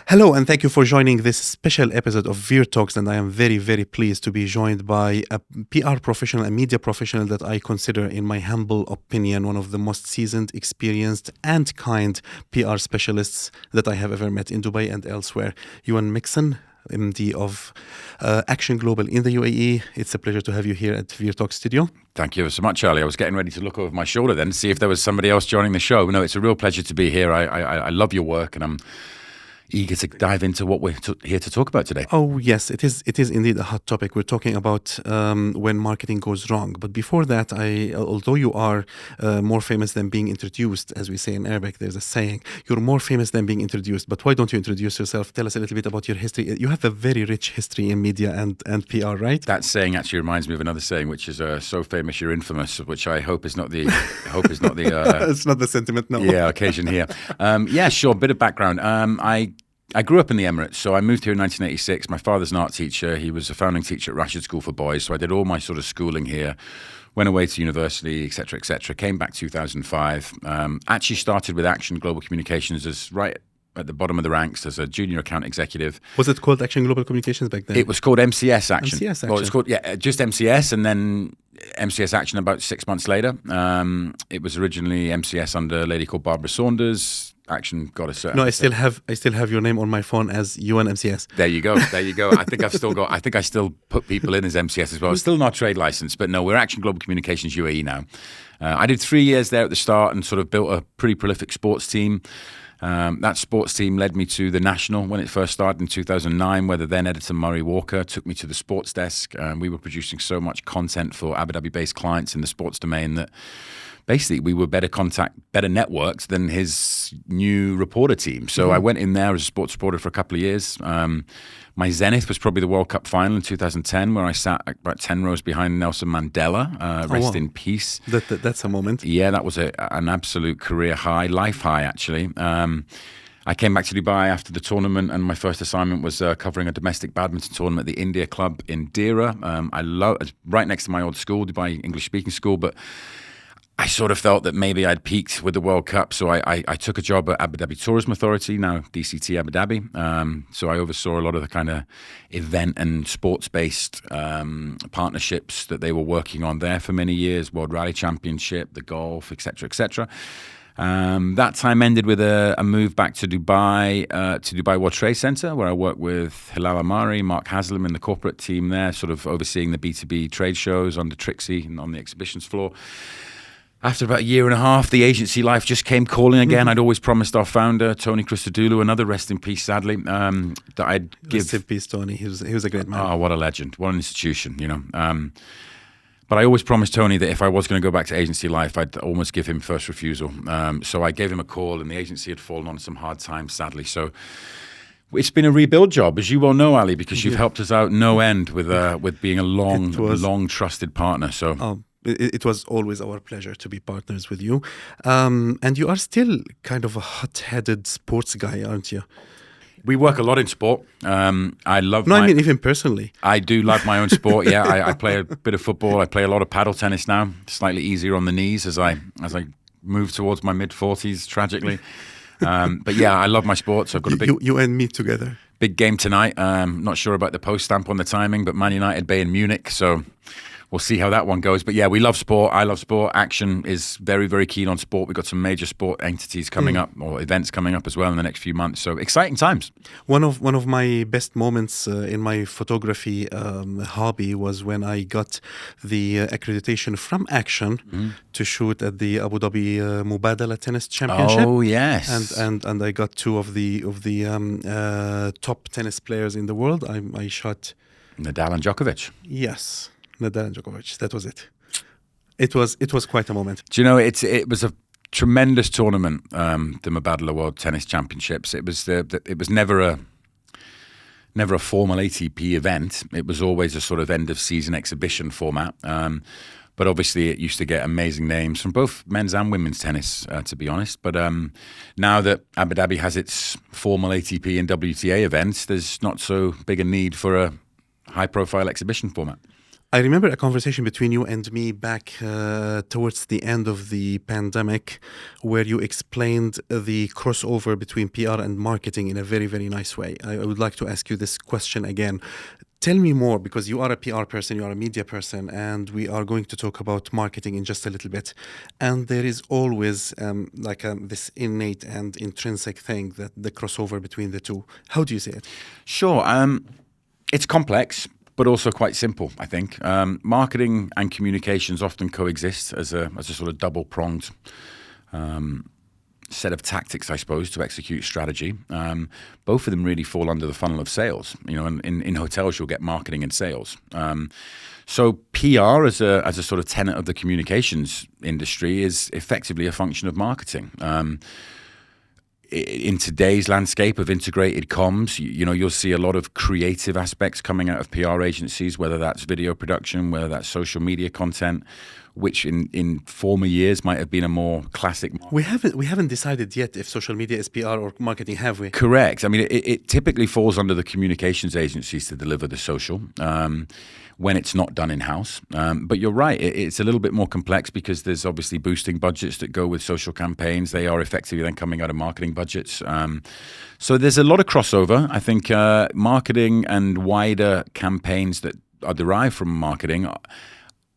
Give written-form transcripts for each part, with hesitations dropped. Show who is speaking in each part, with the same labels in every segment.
Speaker 1: Hello, and thank you for joining this special episode of VEER Talks. And I am very, very pleased to be joined by a PR professional, a media professional that I consider, in my humble opinion, one of the most seasoned, experienced, and kind PR specialists that I have ever met in Dubai and elsewhere. Euan Megson, MD of Action Global in the UAE. It's a pleasure to have you here at VEER Talks studio.
Speaker 2: Thank you so much, Charlie. I was getting ready to look over my shoulder then to see if there was somebody else joining the show. No, it's a real pleasure to be here. I love your work, and I'm eager to dive into what we're here to talk about today.
Speaker 1: Oh, yes, it is indeed a hot topic. We're talking about when marketing goes wrong. But before that, although you are more famous than being introduced, as we say in Arabic, there's a saying, you're more famous than being introduced. But why don't you introduce yourself? Tell us a little bit about your history. You have a very rich history in media and PR, right?
Speaker 2: That saying actually reminds me of another saying, which is so famous you're infamous, which I hope is not the
Speaker 1: It's not the sentiment, no.
Speaker 2: Yeah, occasion here. Yeah, sure. Bit of background. I grew up in the Emirates, so I moved here in 1986. My father's an art teacher. He was a founding teacher at Rashid School for Boys, so I did all my sort of schooling here, went away to university, etc., etc. Came back 2005. Actually started with Action Global Communications as right at the bottom of the ranks as a junior account executive.
Speaker 1: Was it called Action Global Communications back then?
Speaker 2: It was called MCS Action.
Speaker 1: MCS Action.
Speaker 2: Well, it's called, just MCS, and then MCS Action about 6 months later. It was originally MCS under a lady called Barbara Saunders. Action got a certain.
Speaker 1: No, I still have your name on my phone as Euan MCS.
Speaker 2: There you go. I think I still put people in as MCS as well. It's still not trade license, but no, we're Action Global Communications UAE now. I did 3 years there at the start and sort of built a pretty prolific sports team. That sports team led me to the National when it first started in 2009, where the then editor Murray Walker took me to the sports desk. We were producing so much content for Abu Dhabi-based clients in the sports domain that basically we were better networked than his new reporter team. So I went in there as a sports reporter for a couple of years. My zenith was probably the World Cup final in 2010, where I sat about 10 rows behind Nelson Mandela, rest in peace.
Speaker 1: That's a moment.
Speaker 2: Yeah, that was an absolute career high, life high, actually. I came back to Dubai after the tournament, and my first assignment was covering a domestic badminton tournament at the India Club in Zara. Right next to my old school, Dubai English speaking school, but I sort of felt that maybe I'd peaked with the World Cup, so I took a job at Abu Dhabi Tourism Authority, now DCT Abu Dhabi. So I oversaw a lot of the kind of event and sports-based partnerships that they were working on there for many years, World Rally Championship, the golf, etc., etc. That time ended with a move back to Dubai World Trade Center, where I worked with Hilal Amari, Mark Haslam in the corporate team there, sort of overseeing the B2B trade shows under Trixie and on the exhibitions floor. After about a year and a half, the agency life just came calling again. I'd always promised our founder, Tony Christodoulou, another rest in peace, sadly, that I'd give...
Speaker 1: Rest in peace, Tony. He was a great man.
Speaker 2: Oh, what a legend. What an institution, you know. But I always promised Tony that if I was going to go back to agency life, I'd almost give him first refusal. So I gave him a call, and the agency had fallen on some hard times, sadly. So it's been a rebuild job, as you well know, Ali, because you've helped us out no end with being a long trusted partner. So...
Speaker 1: It was always our pleasure to be partners with you. And you are still kind of a hot-headed sports guy, aren't you?
Speaker 2: We work a lot in sport. I mean
Speaker 1: even personally.
Speaker 2: I do love my own sport, yeah. I play a bit of football. I play a lot of paddle tennis now, slightly easier on the knees as I move towards my mid-40s, tragically. But yeah, I love my sports. I've got a big...
Speaker 1: You and me together.
Speaker 2: Big game tonight. Not sure about the post stamp on the timing, but Man United, Bayern Munich, so... We'll see how that one goes. But yeah, we love sport. I love sport. Action is very, very keen on sport. We've got some major sport entities coming up, or events coming up as well in the next few months. So exciting times.
Speaker 1: One of my best moments in my photography hobby was when I got the accreditation from Action to shoot at the Abu Dhabi Mubadala Tennis Championship.
Speaker 2: Oh yes,
Speaker 1: and I got two of the top tennis players in the world. I shot
Speaker 2: Nadal and Djokovic.
Speaker 1: Yes. Nadal and Djokovic. That was it. It was quite a moment.
Speaker 2: Do you know, it was a tremendous tournament, the Mubadala World Tennis Championships. It was never a formal ATP event. It was always a sort of end of season exhibition format. But obviously it used to get amazing names from both men's and women's tennis, to be honest. But now that Abu Dhabi has its formal ATP and WTA events, there's not so big a need for a high profile exhibition format.
Speaker 1: I remember a conversation between you and me back towards the end of the pandemic, where you explained the crossover between PR and marketing in a very, very nice way. I would like to ask you this question again. Tell me more, because you are a PR person, you are a media person, and we are going to talk about marketing in just a little bit. And there is always this innate and intrinsic thing, that the crossover between the two. How do you see it?
Speaker 2: Sure. It's complex, but also quite simple, I think. Marketing and communications often coexist as a sort of double-pronged set of tactics, I suppose, to execute strategy. Both of them really fall under the funnel of sales. In hotels, you'll get marketing and sales. So PR as a sort of tenet of the communications industry is effectively a function of marketing. In today's landscape of integrated comms, you'll see a lot of creative aspects coming out of PR agencies, whether that's video production, whether that's social media content, which in former years might have been a more classic.
Speaker 1: We haven't decided yet if social media is PR or marketing, have we?
Speaker 2: Correct. I mean, it typically falls under the communications agencies to deliver the social. When it's not done in-house. But you're right, it's a little bit more complex because there's obviously boosting budgets that go with social campaigns. They are effectively then coming out of marketing budgets. So there's a lot of crossover. I think marketing and wider campaigns that are derived from marketing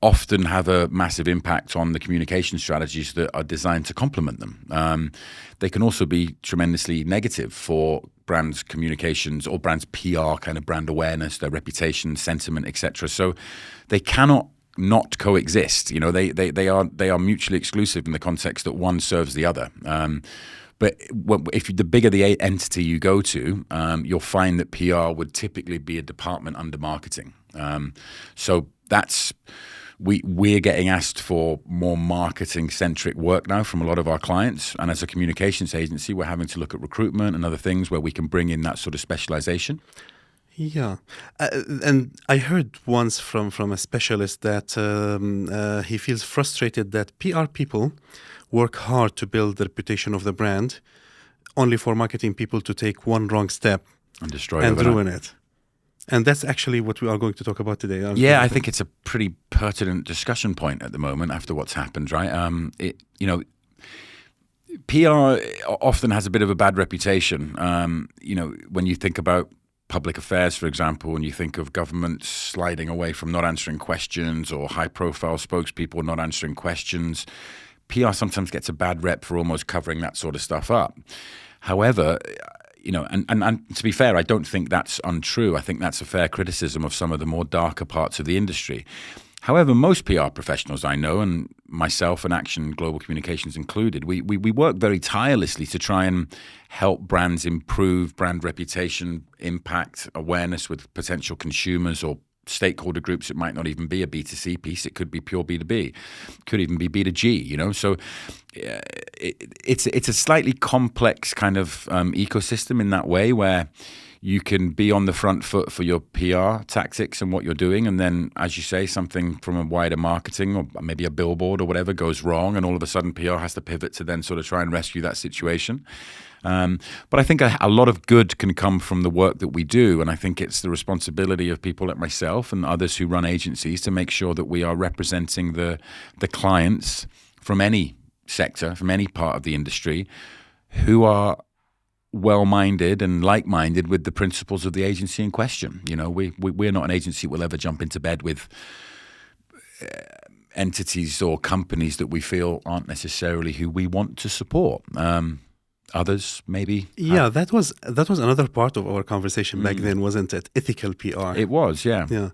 Speaker 2: often have a massive impact on the communication strategies that are designed to complement them. They can also be tremendously negative for brands' communications or brands' PR, kind of brand awareness, their reputation, sentiment, etc. So they cannot not coexist. They are mutually exclusive in the context that one serves the other. But if the bigger the entity you go to, you'll find that PR would typically be a department under marketing. So that's. We're getting asked for more marketing-centric work now from a lot of our clients. And as a communications agency, we're having to look at recruitment and other things where we can bring in that sort of specialization.
Speaker 1: Yeah. And I heard once from a specialist that he feels frustrated that PR people work hard to build the reputation of the brand, only for marketing people to take one wrong step
Speaker 2: and destroy
Speaker 1: and ruin it. And that's actually what we are going to talk about today.
Speaker 2: Yeah, I think it's a pretty pertinent discussion point at the moment after what's happened, right? PR often has a bit of a bad reputation. When you think about public affairs, for example, when you think of governments sliding away from not answering questions or high-profile spokespeople not answering questions, PR sometimes gets a bad rep for almost covering that sort of stuff up. However, and to be fair, I don't think that's untrue. I think that's a fair criticism of some of the more darker parts of the industry. However, most PR professionals I know, and myself and Action Global Communications included, we work very tirelessly to try and help brands improve brand reputation, impact, awareness with potential consumers or stakeholder groups. It might not even be a B2C piece. It could be pure B2B. It could even be B2G, So it's a slightly complex kind of ecosystem in that way, where you can be on the front foot for your PR tactics and what you're doing. And then, as you say, something from a wider marketing or maybe a billboard or whatever goes wrong. And all of a sudden PR has to pivot to then sort of try and rescue that situation. But I think a lot of good can come from the work that we do. And I think it's the responsibility of people like myself and others who run agencies to make sure that we are representing the clients from any sector, from any part of the industry, who are well-minded and like-minded with the principles of the agency in question. We're not an agency that will ever jump into bed with entities or companies that we feel aren't necessarily who we want to support. Others maybe.
Speaker 1: Yeah, that was another part of our conversation back then, wasn't it? Ethical PR.
Speaker 2: It was, yeah.
Speaker 1: Yeah.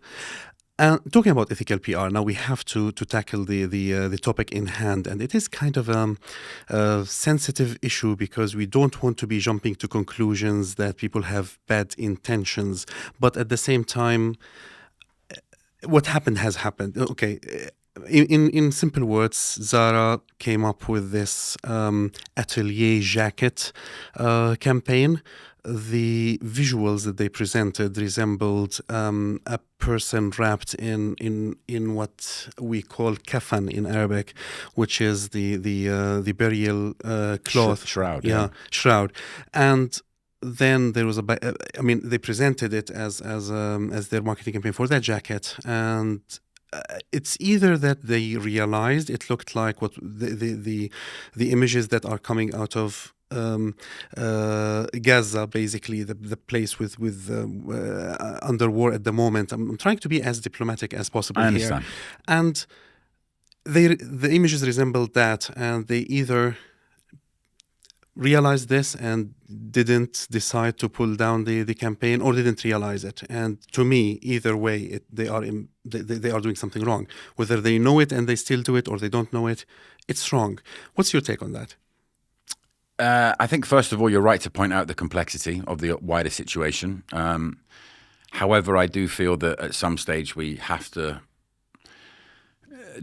Speaker 1: Talking about ethical PR, now we have to tackle the topic in hand, and it is kind of a sensitive issue because we don't want to be jumping to conclusions that people have bad intentions, but at the same time, what happened has happened. Okay. In simple words, Zara came up with this atelier jacket campaign. The visuals that they presented resembled a person wrapped in what we call kafan in Arabic, which is the burial cloth.
Speaker 2: Shroud.
Speaker 1: Yeah, shroud. And then there was they presented it as their marketing campaign for that jacket, and it's either that they realized it looked like what the images that are coming out of Gaza, basically the place with under war at the moment. I'm trying to be as diplomatic as possible
Speaker 2: I
Speaker 1: here,
Speaker 2: understand.
Speaker 1: and the images resembled that, and they either realized this and didn't decide to pull down the campaign, or didn't realize it. And to me, either way, they are doing something wrong. Whether they know it and they still do it, or they don't know it, it's wrong. What's your take on that?
Speaker 2: I think, first of all, you're right to point out the complexity of the wider situation. However, I do feel that at some stage we have to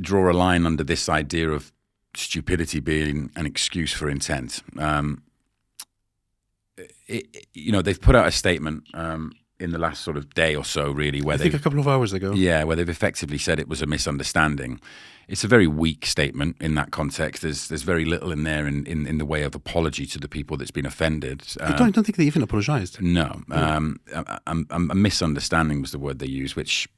Speaker 2: draw a line under this idea of stupidity being an excuse for intent. They've put out a statement in the last sort of day or so, really, where
Speaker 1: I think a couple of hours ago.
Speaker 2: Yeah, where they've effectively said it was a misunderstanding. It's a very weak statement in that context. There's very little in there in the way of apology to the people that's been offended.
Speaker 1: I don't think they even apologized.
Speaker 2: No. A misunderstanding was the word they used, which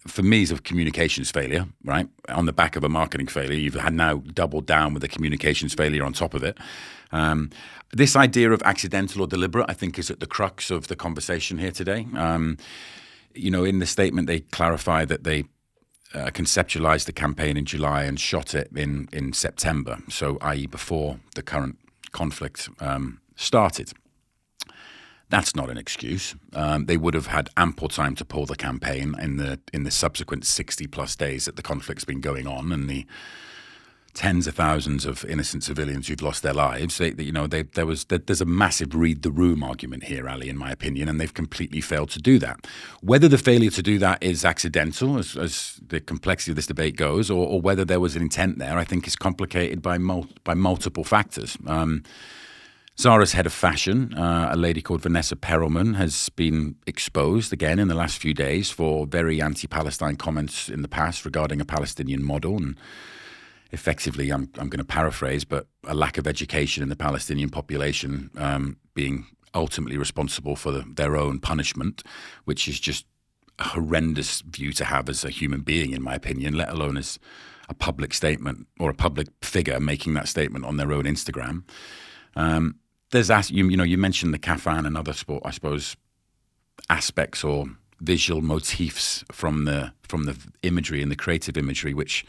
Speaker 2: for me is a communications failure, right? On the back of a marketing failure, you've had now doubled down with a communications failure on top of it. This idea of accidental or deliberate, I think, is at the crux of the conversation here today. In the statement, they clarify that they conceptualized the campaign in July and shot it in September, so i.e. before the current conflict started. That's not an excuse. They would have had ample time to pull the campaign in the subsequent 60+ days that the conflict's been going on, and the tens of thousands of innocent civilians who've lost their lives. There's a massive read the room argument here, Ali, in my opinion, and they've completely failed to do that. Whether the failure to do that is accidental, as the complexity of this debate goes, or whether there was an intent there, I think is complicated by multiple factors. Zara's head of fashion, a lady called Vanessa Perelman, has been exposed again in the last few days for very anti-Palestine comments in the past regarding a Palestinian model, and effectively, I'm going to paraphrase, but a lack of education in the Palestinian population being ultimately responsible for their own punishment, which is just a horrendous view to have as a human being, in my opinion, let alone as a public statement or a public figure making that statement on their own Instagram. You mentioned the kafan and other sport, I suppose, aspects or visual motifs from the imagery and the creative imagery, which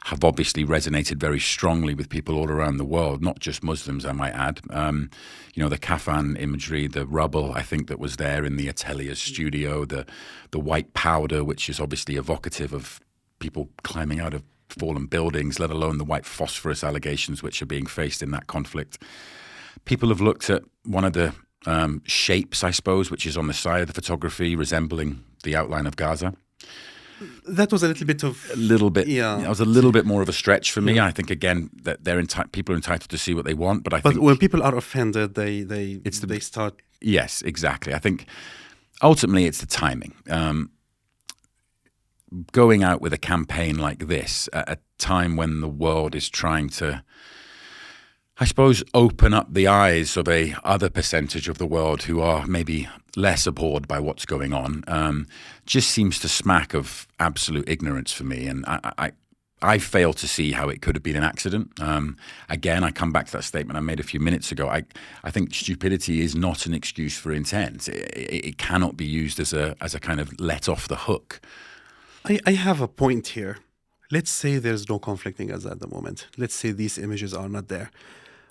Speaker 2: have obviously resonated very strongly with people all around the world, not just Muslims, I might add. The kafan imagery, the rubble, I think, that was there in the Atelier studio, the white powder, which is obviously evocative of people climbing out of fallen buildings, let alone the white phosphorus allegations which are being faced in that conflict. People have looked at one of the shapes, I suppose, which is on the side of the photography, resembling the outline of Gaza.
Speaker 1: That was a little bit. Yeah.
Speaker 2: It was a little bit more of a stretch for me. Yeah. I think, again, that people are entitled to see what they want, but think
Speaker 1: when people are offended, they start.
Speaker 2: Yes, exactly. I think ultimately it's the timing. Going out with a campaign like this at a time when the world is trying to, I suppose, open up the eyes of a other percentage of the world who are maybe less abhorred by what's going on, just seems to smack of absolute ignorance for me. And I fail to see how it could have been an accident. Again, I come back to that statement I made a few minutes ago. I think stupidity is not an excuse for intent. It cannot be used as a kind of let off the hook.
Speaker 1: I have a point here. Let's say there's no conflict in Gaza at the moment. Let's say these images are not there.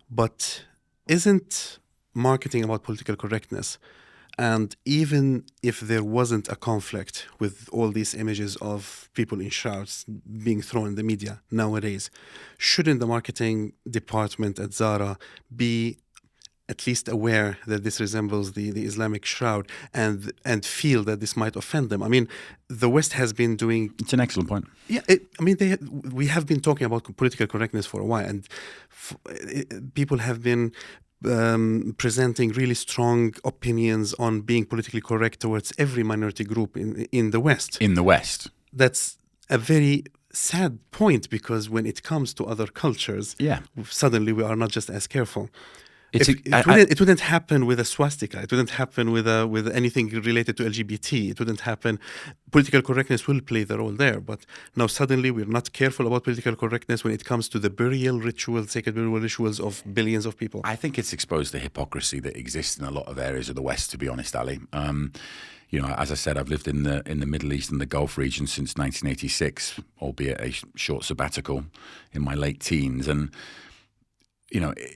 Speaker 1: But isn't marketing about political correctness? And even if there wasn't a conflict with all these images of people in shrouds being thrown in the media nowadays, shouldn't the marketing department at Zara be at least aware that this resembles the Islamic shroud and feel that this might offend them? I mean, the West has been doing...
Speaker 2: It's an excellent point.
Speaker 1: Yeah, we have been talking about political correctness for a while, and people have been presenting really strong opinions on being politically correct towards every minority group in the West.
Speaker 2: In the West.
Speaker 1: That's a very sad point, because when it comes to other cultures, suddenly we are not just as careful. It wouldn't happen with a swastika. It wouldn't happen with anything related to LGBT. It wouldn't happen. Political correctness will play the role there, but now suddenly we're not careful about political correctness when it comes to the burial rituals, sacred burial rituals of billions of people.
Speaker 2: I think it's exposed the hypocrisy that exists in a lot of areas of the West, to be honest, Ali. As I said, I've lived in the Middle East and the Gulf region since 1986, albeit a short sabbatical in my late teens. And,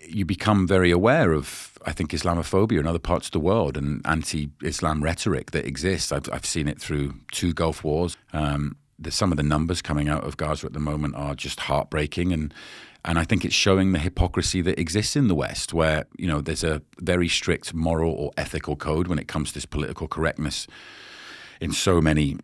Speaker 2: you become very aware of, I think, Islamophobia in other parts of the world and anti-Islam rhetoric that exists. I've seen it through 2 Gulf wars. Some of the numbers coming out of Gaza at the moment are just heartbreaking. And I think it's showing the hypocrisy that exists in the West, where, there's a very strict moral or ethical code when it comes to this political correctness in so many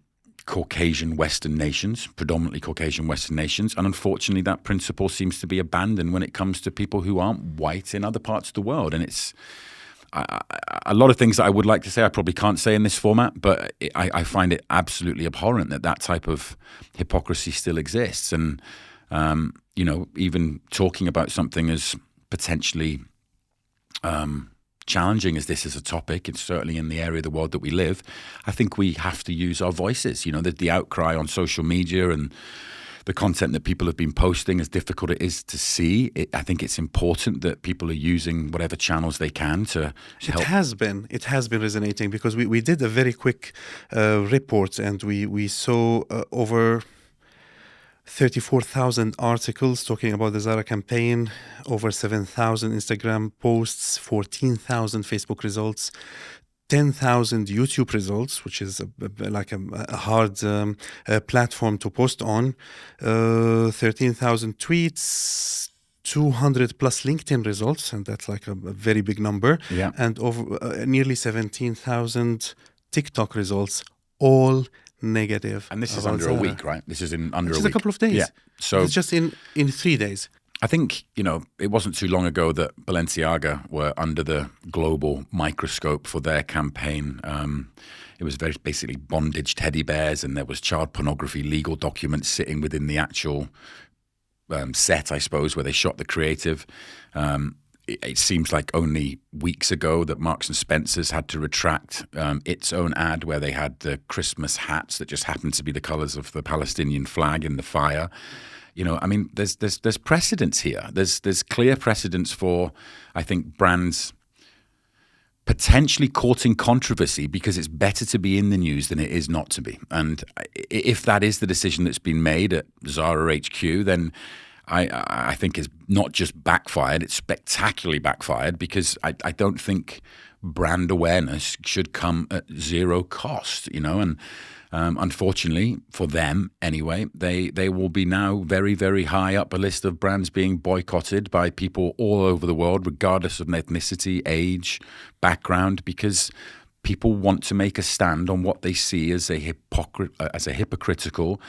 Speaker 2: Caucasian Western nations, predominantly Caucasian Western nations. And unfortunately, that principle seems to be abandoned when it comes to people who aren't white in other parts of the world. And it's a lot of things that I would like to say I probably can't say in this format, but I find it absolutely abhorrent that type of hypocrisy still exists. And even talking about something as potentially challenging as this is a topic, it's certainly in the area of the world that we live, I think we have to use our voices. The outcry on social media and the content that people have been posting, as difficult it is to see, I think it's important that people are using whatever channels they can to help.
Speaker 1: It has been resonating, because we did a very quick report, and we saw over 34,000 articles talking about the Zara campaign, over 7,000 Instagram posts, 14,000 Facebook results, 10,000 YouTube results, which is a hard platform to post on, 13,000 tweets, 200 plus LinkedIn results, and that's like a very big number, and over nearly 17,000 TikTok results, all negative.
Speaker 2: And this is under a week, right? This is in under a week.
Speaker 1: Just a couple of days.
Speaker 2: Yeah. So
Speaker 1: it's just in 3 days.
Speaker 2: I think, it wasn't too long ago that Balenciaga were under the global microscope for their campaign. It was very basically bondage teddy bears, and there was child pornography legal documents sitting within the actual set, I suppose, where they shot the creative. It seems like only weeks ago that Marks and Spencer's had to retract its own ad where they had the Christmas hats that just happened to be the colors of the Palestinian flag in the fire. There's precedence here. There's clear precedence for, I think, brands potentially courting controversy because it's better to be in the news than it is not to be. And if that is the decision that's been made at Zara HQ, then I think it's not just backfired, it's spectacularly backfired, because I don't think brand awareness should come at zero cost, and unfortunately for them anyway, they will be now very, very high up a list of brands being boycotted by people all over the world, regardless of ethnicity, age, background, because people want to make a stand on what they see as a hypocritical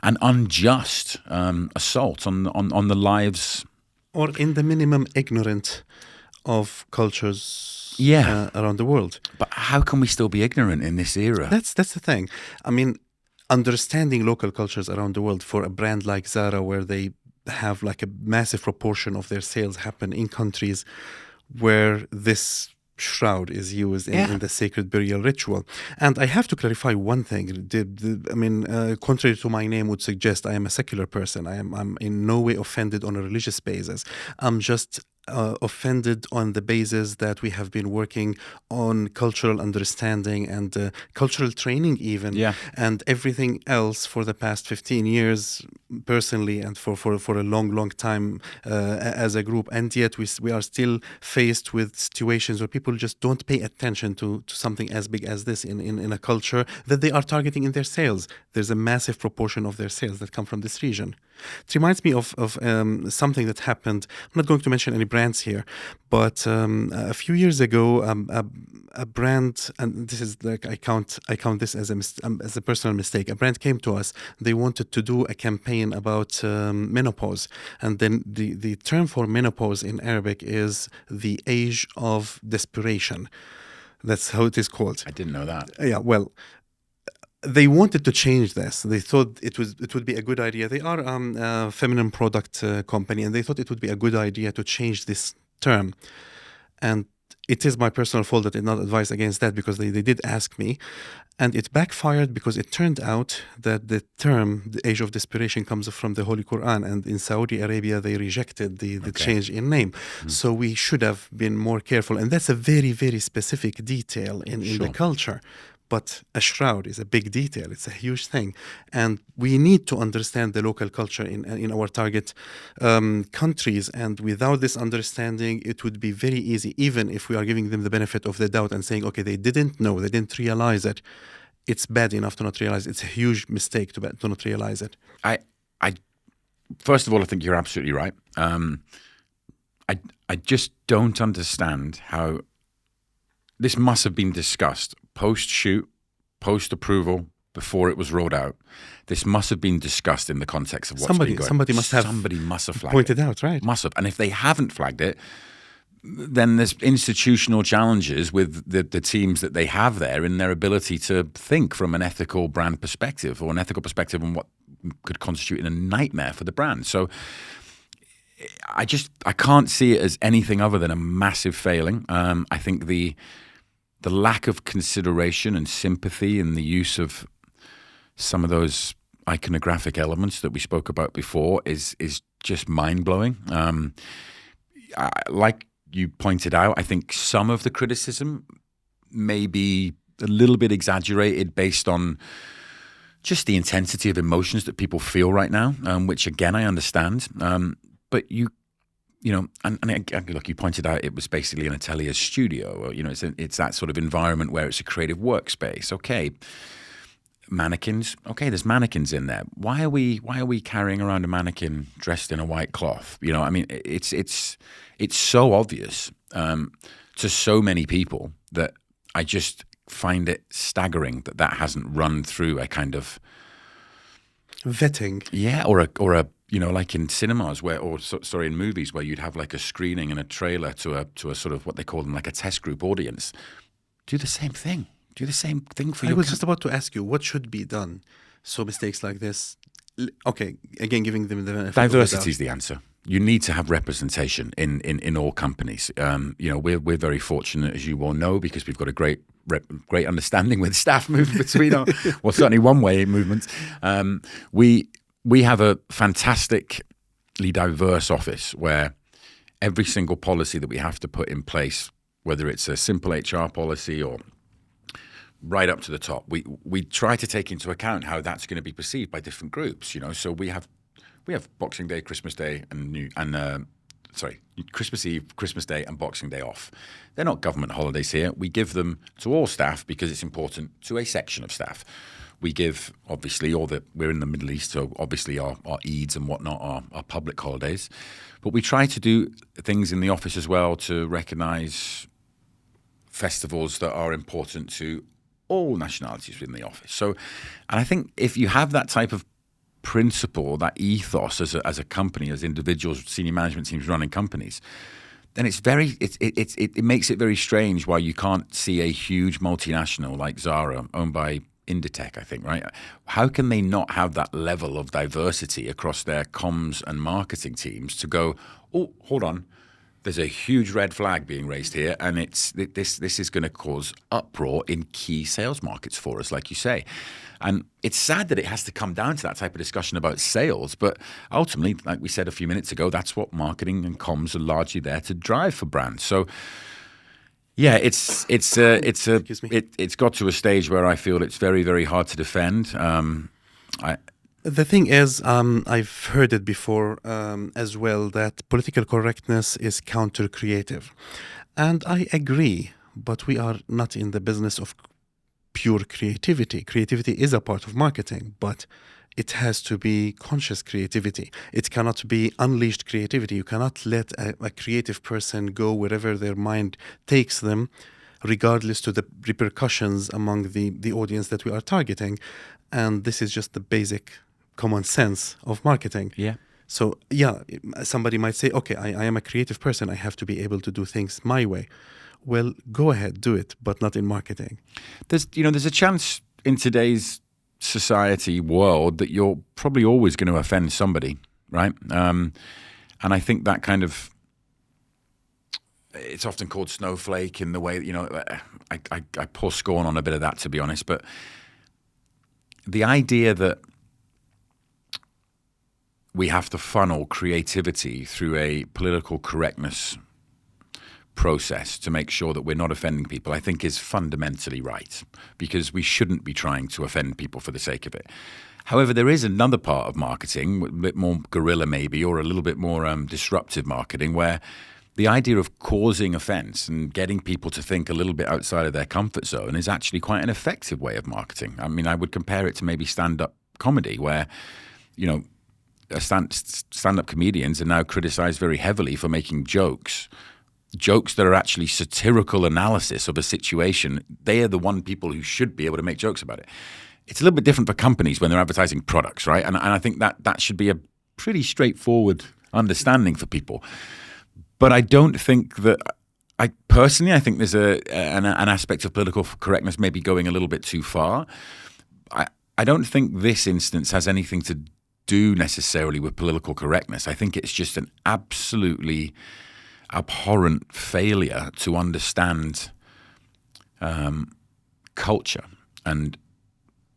Speaker 2: and unjust assault on the lives,
Speaker 1: or in the minimum ignorant of cultures around the world.
Speaker 2: But how can we still be ignorant in this era?
Speaker 1: That's the thing. Understanding local cultures around the world for a brand like Zara, where they have like a massive proportion of their sales happen in countries where this shroud is used in the sacred burial ritual. And I have to clarify one thing. Contrary to my name would suggest, I am a secular person. I'm in no way offended on a religious basis. I'm just offended on the basis that we have been working on cultural understanding and cultural training even, and everything else for the past 15 years personally, and for a long time as a group. And yet we are still faced with situations where people just don't pay attention to something as big as this in a culture that they are targeting in their sales. There's a massive proportion of their sales that come from this region. It reminds me of something that happened. I'm not going to mention any brands here, but a few years ago, a brand, and this is like I count this as a personal mistake. A brand came to us. They wanted to do a campaign about menopause, and then the term for menopause in Arabic is the age of desperation. That's how it is called.
Speaker 2: I didn't know that.
Speaker 1: Yeah, well, they wanted to change this. They thought it would be a good idea. They are a feminine product company, and they thought it would be a good idea to change this term. And it is my personal fault that I did not advise against that, because they did ask me. And it backfired, because it turned out that the term, the age of desperation, comes from the Holy Quran. And in Saudi Arabia, they rejected the change in name. So we should have been more careful. And that's a very, very specific detail in the culture. But a shroud is a big detail. It's a huge thing. And we need to understand the local culture in our target countries. And without this understanding, it would be very easy, even if we are giving them the benefit of the doubt and saying, okay, they didn't know, they didn't realize it. It's bad enough to not realize. It's a huge mistake to not realize it.
Speaker 2: I first of all, I think you're absolutely right. I just don't understand how this must have been discussed post-shoot, post-approval, before it was rolled out. This must have been discussed in the context of what's been going on.
Speaker 1: Somebody must have
Speaker 2: flagged
Speaker 1: pointed out, right?
Speaker 2: Must have. And if they haven't flagged it, then there's institutional challenges with the teams that they have there in their ability to think from an ethical brand perspective, or an ethical perspective on what could constitute a nightmare for the brand. So I can't see it as anything other than a massive failing. I think the lack of consideration and sympathy in the use of some of those iconographic elements that we spoke about before is just mind-blowing. Like you pointed out, I think some of the criticism may be a little bit exaggerated based on just the intensity of emotions that people feel right now, which again I understand. But you know, and look, you pointed out it was basically an Atelier's studio. Or, you know, it's that sort of environment where it's a creative workspace. Okay, mannequins. Okay, there's mannequins in there. Why are we carrying around a mannequin dressed in a white cloth? You know, I mean, it's so obvious to so many people that I just find it staggering that hasn't run through a kind of
Speaker 1: vetting.
Speaker 2: Yeah, or a you know, like in cinemas in movies where you'd have like a screening and a trailer to a sort of what they call them, like a test group audience. Do the same thing. Do the same thing for your...
Speaker 1: I was just about to ask you, what should be done so mistakes like this... Okay, again, giving them the benefit.
Speaker 2: Diversity is the answer. You need to have representation in all companies. You know, we're very fortunate, as you all know, because we've got a great understanding with staff movement between our, well, certainly one-way movements. We have a fantastically diverse office where every single policy that we have to put in place, whether it's a simple HR policy or right up to the top, we try to take into account how that's going to be perceived by different groups. You know, so we have Boxing Day, Christmas Day, Christmas Eve, Christmas Day, and Boxing Day off. They're not government holidays here. We give them to all staff because it's important to a section of staff. We give, obviously, we're in the Middle East, so obviously our Eids and whatnot are public holidays. But we try to do things in the office as well to recognise festivals that are important to all nationalities within the office. So, and I think if you have that type of principle, that ethos as a company, as individuals, senior management teams running companies, then it makes it very strange why you can't see a huge multinational like Zara, owned by Inditex, I think, right? How can they not have that level of diversity across their comms and marketing teams to go, oh, hold on, there's a huge red flag being raised here, and this is going to cause uproar in key sales markets for us, like you say. And it's sad that it has to come down to that type of discussion about sales, but ultimately, like we said a few minutes ago, that's what marketing and comms are largely there to drive for brands. So yeah, it's got to a stage where I feel it's very, very hard to defend.
Speaker 1: The thing is, I've heard it before as well, that political correctness is counter-creative. And I agree, but we are not in the business of pure creativity. Creativity is a part of marketing, but it has to be conscious creativity. It cannot be unleashed creativity. You cannot let a creative person go wherever their mind takes them, regardless to the repercussions among the audience that we are targeting. And this is just the basic common sense of marketing.
Speaker 2: Yeah.
Speaker 1: So, yeah, somebody might say, okay, I am a creative person. I have to be able to do things my way. Well, go ahead, do it, but not in marketing.
Speaker 2: There's a chance in today's society world that you're probably always going to offend somebody, right? And I think that kind of it's often called snowflake in the way that, you know, I pour scorn on a bit of that, to be honest. But the idea that we have to funnel creativity through a political correctness process to make sure that we're not offending people, I think is fundamentally right, because we shouldn't be trying to offend people for the sake of it. However, there is another part of marketing, a bit more guerrilla maybe, or a little bit more disruptive marketing, where the idea of causing offense and getting people to think a little bit outside of their comfort zone is actually quite an effective way of marketing. I mean, I would compare it to maybe stand-up comedy, where, you know, stand-up comedians are now criticized very heavily for making jokes that are actually satirical analysis of a situation. They are the one people who should be able to make jokes about it. It's a little bit different for companies when they're advertising products, right? And I think that should be a pretty straightforward understanding for people. But I don't think that, I think there's an aspect of political correctness maybe going a little bit too far. I don't think this instance has anything to do necessarily with political correctness. I think it's just an absolutely abhorrent failure to understand culture and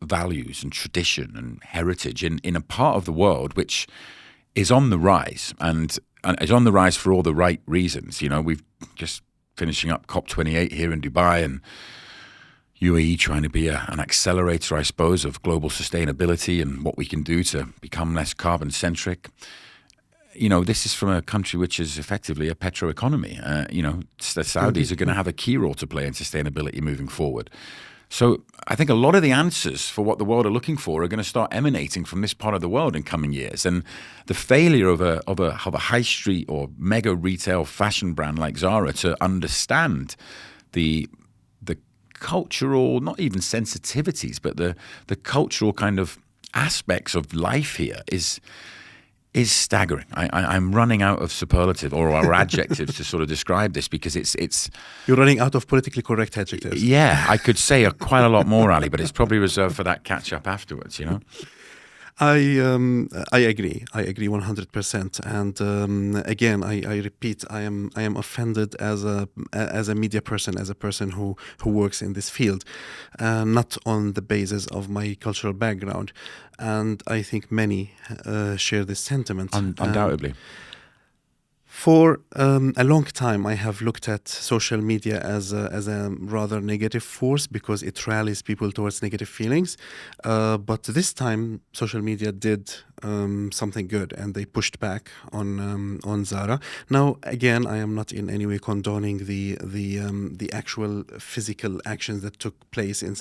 Speaker 2: values and tradition and heritage in a part of the world which is on the rise, and is on the rise for all the right reasons. You know, we've just finishing up COP28 here in Dubai, and UAE trying to be an accelerator, I suppose, of global sustainability and what we can do to become less carbon centric. You know, this is from a country which is effectively a petro economy. You know, the Saudis are going to have a key role to play in sustainability moving forward. So I think a lot of the answers for what the world are looking for are going to start emanating from this part of the world in coming years. And the failure of a high street or mega retail fashion brand like Zara to understand the cultural, not even sensitivities, but the cultural kind of aspects of life here is staggering. I'm running out of superlative or adjectives to sort of describe this, because it's.
Speaker 1: You're running out of politically correct adjectives.
Speaker 2: Yeah, I could say quite a lot more, Ali, but it's probably reserved for that catch up afterwards. You know.
Speaker 1: I agree. I agree 100%. And again, I repeat, I am offended as a media person, as a person who works in this field, not on the basis of my cultural background. And I think many share this sentiment.
Speaker 2: Undoubtedly.
Speaker 1: For a long time, I have looked at social media as a rather negative force, because it rallies people towards negative feelings. But this time, social media did something good, and they pushed back on Zara. Now, again, I am not in any way condoning the actual physical actions that took place in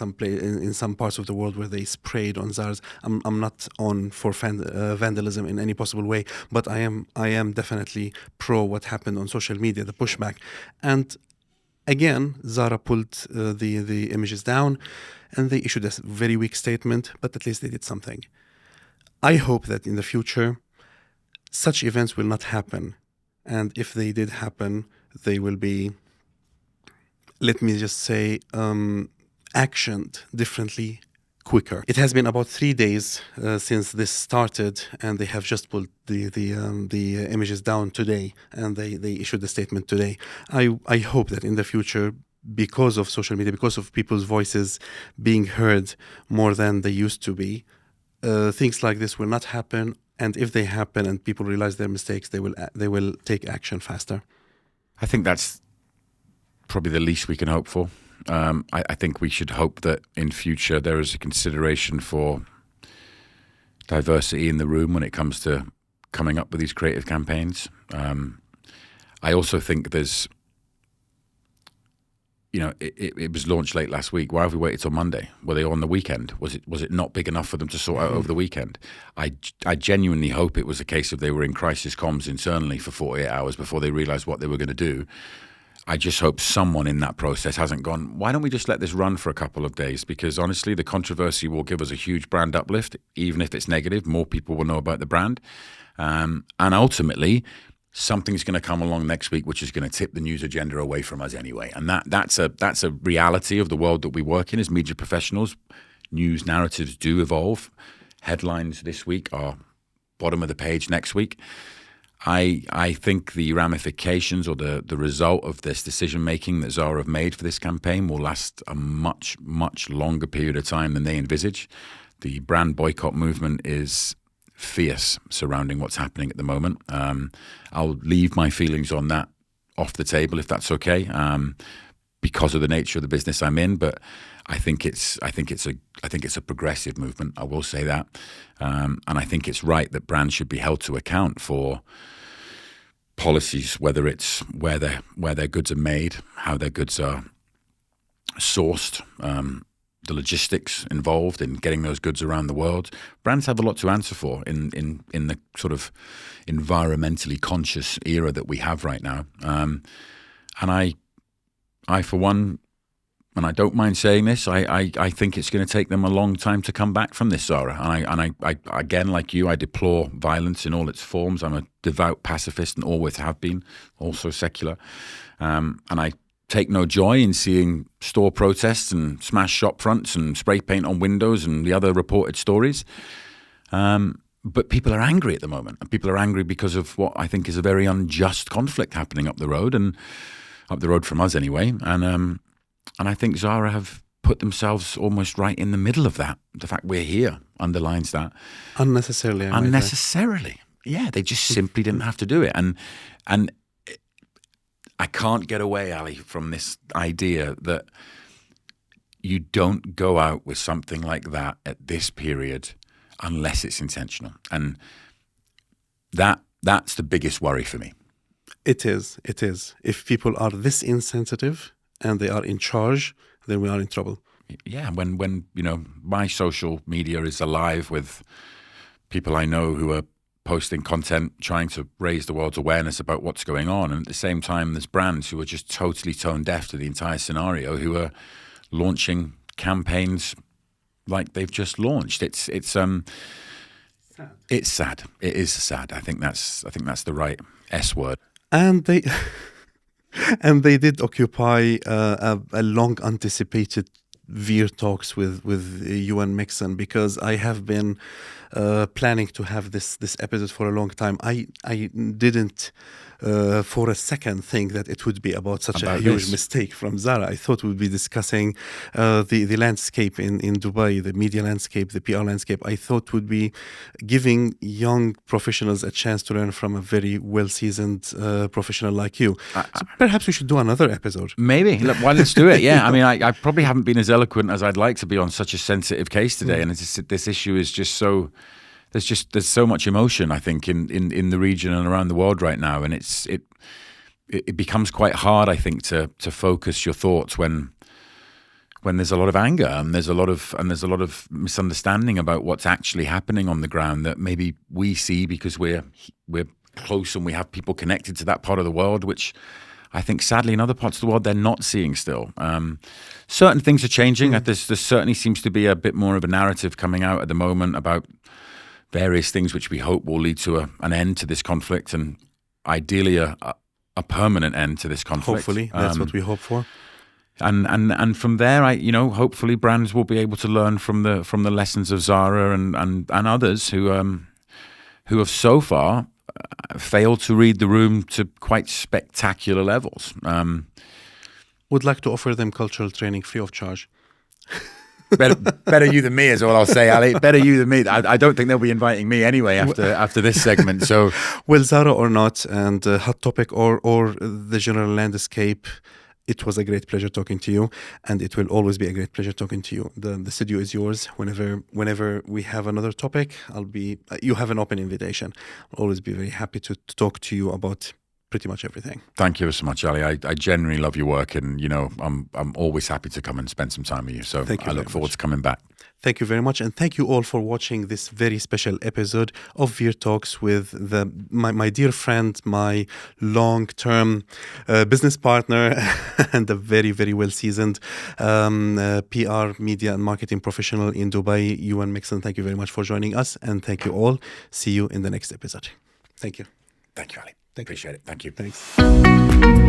Speaker 1: some parts of the world where they sprayed on Zara's. I'm not on for vandalism in any possible way, but I am definitely pro what happened on social media, the pushback. And again, Zara pulled the images down, and they issued a very weak statement, but at least they did something. I hope that in the future, such events will not happen. And if they did happen, they will be, let me just say, actioned differently, quicker. It has been about 3 days since this started, and they have just pulled the images down today, and they issued the statement today. I hope that in the future, because of social media, because of people's voices being heard more than they used to be, things like this will not happen. And if they happen and people realize their mistakes, they will take action faster.
Speaker 2: I think that's probably the least we can hope for. I think we should hope that in future there is a consideration for diversity in the room when it comes to coming up with these creative campaigns. I also think there's, you know, it was launched late last week. Why have we waited till Monday? Were they on the weekend? Was it not big enough for them to sort out over the weekend? I genuinely hope it was a case of they were in crisis comms internally for 48 hours before they realized what they were going to do. I just hope someone in that process hasn't gone, why don't we just let this run for a couple of days? Because honestly, the controversy will give us a huge brand uplift. Even if it's negative, more people will know about the brand. And ultimately, something's going to come along next week which is going to tip the news agenda away from us anyway. And that's a reality of the world that we work in as media professionals. News narratives do evolve. Headlines this week are bottom of the page next week. I think the ramifications or the result of this decision making that Zara have made for this campaign will last a much, much longer period of time than they envisage. The brand boycott movement is fierce surrounding what's happening at the moment. I'll leave my feelings on that off the table if that's okay, because of the nature of the business I'm in. But I think it's a progressive movement. I will say that, and I think it's right that brands should be held to account for policies, whether it's where their goods are made, how their goods are sourced, the logistics involved in getting those goods around the world. Brands have a lot to answer for in the sort of environmentally conscious era that we have right now. And I for one, and I don't mind saying this, I think it's going to take them a long time to come back from this, Zara. And I again, like you, I deplore violence in all its forms. I'm a devout pacifist and always have been, also secular. And I take no joy in seeing store protests and smashed shop fronts and spray paint on windows and the other reported stories. But people are angry at the moment. And people are angry because of what I think is a very unjust conflict happening up the road from us anyway. And I think Zara have put themselves almost right in the middle of that. The fact we're here underlines that.
Speaker 1: Unnecessarily.
Speaker 2: Unnecessarily. Yeah, they just simply didn't have to do it. And I can't get away, Ali, from this idea that you don't go out with something like that at this period unless it's intentional. And that's the biggest worry for me.
Speaker 1: It is. If people are this insensitive and they are in charge, then we are in trouble.
Speaker 2: Yeah, when my social media is alive with people I know who are posting content, trying to raise the world's awareness about what's going on. And at the same time, there's brands who are just totally tone deaf to the entire scenario, who are launching campaigns like they've just launched. It's sad. It's sad. It is sad. I think that's the right S word.
Speaker 1: And they did occupy a long anticipated VEER Talks with Euan Megson, because I have been planning to have this episode for a long time. I didn't for a second think that it would be about such a huge mistake from Zara. I thought we would be discussing the landscape in Dubai, the media landscape, the PR landscape. I thought would be giving young professionals a chance to learn from a very well-seasoned professional like you. So perhaps we should do another episode.
Speaker 2: Maybe. Look, well, let's do it. Yeah. I mean, I probably haven't been as eloquent as I'd like to be on such a sensitive case today. And this issue is just so... There's so much emotion, I think, in the region and around the world right now, and it becomes quite hard, I think, to focus your thoughts when there's a lot of anger and there's a lot of misunderstanding about what's actually happening on the ground that maybe we see because we're close and we have people connected to that part of the world, which I think sadly in other parts of the world they're not seeing still. Certain things are changing. There certainly seems to be a bit more of a narrative coming out at the moment about various things which we hope will lead to an end to this conflict, and ideally a permanent end to this conflict.
Speaker 1: Hopefully, that's what we hope for.
Speaker 2: And from there, hopefully brands will be able to learn from the lessons of Zara and others who have so far failed to read the room to quite spectacular levels.
Speaker 1: Would like to offer them cultural training free of charge.
Speaker 2: Better you than me is all I'll say, Ali. Better you than me. I don't think they'll be inviting me anyway after this segment. So,
Speaker 1: well, Zara or not, and Hot Topic or the general landscape, it was a great pleasure talking to you, and it will always be a great pleasure talking to you. The studio is yours. Whenever we have another topic, you have an open invitation. I'll always be very happy to talk to you about pretty much everything.
Speaker 2: Thank you so much, Ali. I genuinely love your work, and I'm always happy to come and spend some time with you. So I look forward to coming back.
Speaker 1: Thank you very much, and thank you all for watching this very special episode of VEER Talks with my dear friend, my long-term business partner, and a very, very well-seasoned PR, media, and marketing professional in Dubai, Euan Megson. Thank you very much for joining us, and thank you all. See you in the next episode. Thank you.
Speaker 2: Thank you, Ali. Appreciate it. Thank you.
Speaker 1: Thanks.